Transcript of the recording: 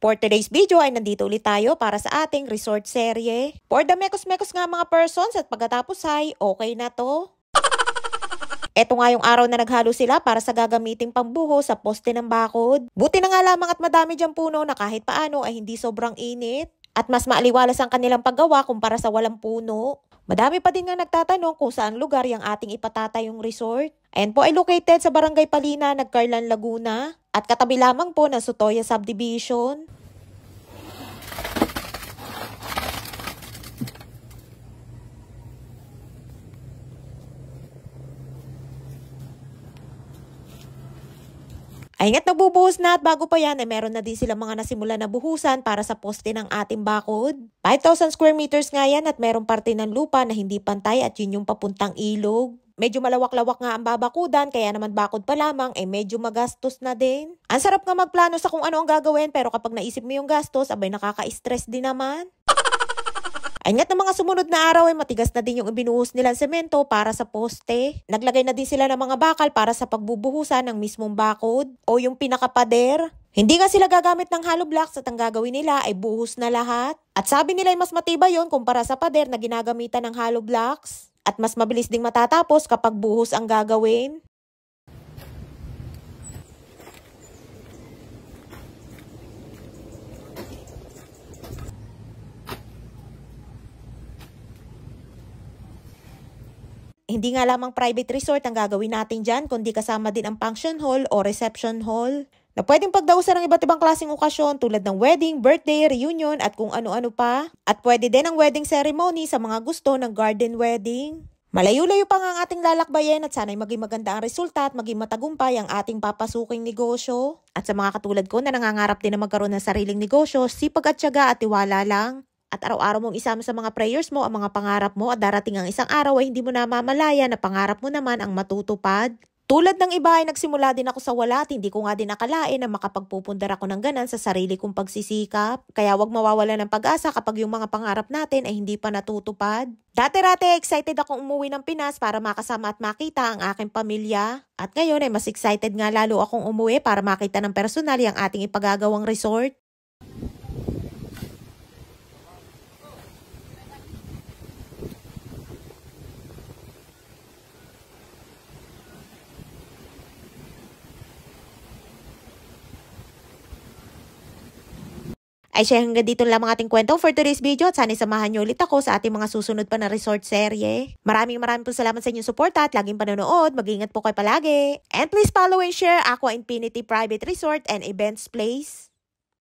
For today's video ay nandito ulit tayo para sa ating resort serye. For the mekos-mekos nga mga persons at pagkatapos ay okay na to. Eto nga yung araw na naghalo sila para sa gagamiting pambuho sa poste ng bakod. Buti na nga lamang at madami diyang puno na kahit paano ay hindi sobrang init. At mas maaliwalas ang kanilang paggawa kumpara sa walang puno. Madami pa din nga nagtatanong kung saan lugar yung ating ipatatayong resort. Ayan po ay located sa Barangay Palina, Nagcarlan, Laguna. At katabi lamang po ng Sotoya Subdivision. Ay nga't nagbubuhos na at bago pa yan ay meron na din silang mga nasimula na buhusan para sa poste ng ating bakod. 5,000 square meters nga yan at merong parte ng lupa na hindi pantay at yun yung papuntang ilog. Medyo malawak-lawak nga ang babakudan kaya naman bakod pa lamang ay medyo magastos na din. Ang sarap nga magplano sa kung ano ang gagawin pero kapag naisip mo yung gastos abay nakaka-stress din naman. Ay nga't ng mga sumunod na araw ay matigas na din yung ibinuhos nilang semento para sa poste. Naglagay na din sila ng mga bakal para sa pagbubuhusan ng mismong bakod o yung pinakapader. Hindi nga sila gagamit ng hollow blocks at ang gagawin nila ay buhos na lahat. At sabi nila ay mas matibay yon kumpara sa pader na ginagamitan ng hollow blocks. At mas mabilis ding matatapos kapag buhos ang gagawin. Hindi nga lamang private resort ang gagawin natin dyan, kundi kasama din ang function hall o reception hall. Na pwedeng pagdausan ng iba't ibang klaseng okasyon tulad ng wedding, birthday, reunion at kung ano-ano pa. At pwede din ang wedding ceremony sa mga gusto ng garden wedding. Malayo-layo pa nga ang ating lalakbayin at sana'y maging maganda ang resulta at maging matagumpay ang ating papasuking negosyo. At sa mga katulad ko na nangangarap din na magkaroon ng sariling negosyo, sipag at tiyaga at tiwala lang. At araw-araw mong isama sa mga prayers mo ang mga pangarap mo at darating ang isang araw ay hindi mo na mamalaya na pangarap mo naman ang matutupad. Tulad ng iba ay nagsimula din ako sa wala at hindi ko nga din nakalain na makapagpupundar ako ng ganan sa sarili kong pagsisikap. Kaya wag mawawala ng pag-asa kapag yung mga pangarap natin ay hindi pa natutupad. Dati-rati excited akong umuwi ng Pinas para makasama at makita ang aking pamilya. At ngayon ay mas excited nga lalo akong umuwi para makita ng personal yung ating ipagagawang resort. Ay siya hanggang dito lamang ating kwento for today's video at sana samahan niyo ulit ako sa ating mga susunod pa na resort serye. Maraming po salamat sa inyong suporta at laging panonood. Mag-ingat po kayo palagi. And please follow and share Aqua Infinity Private Resort and Events Place.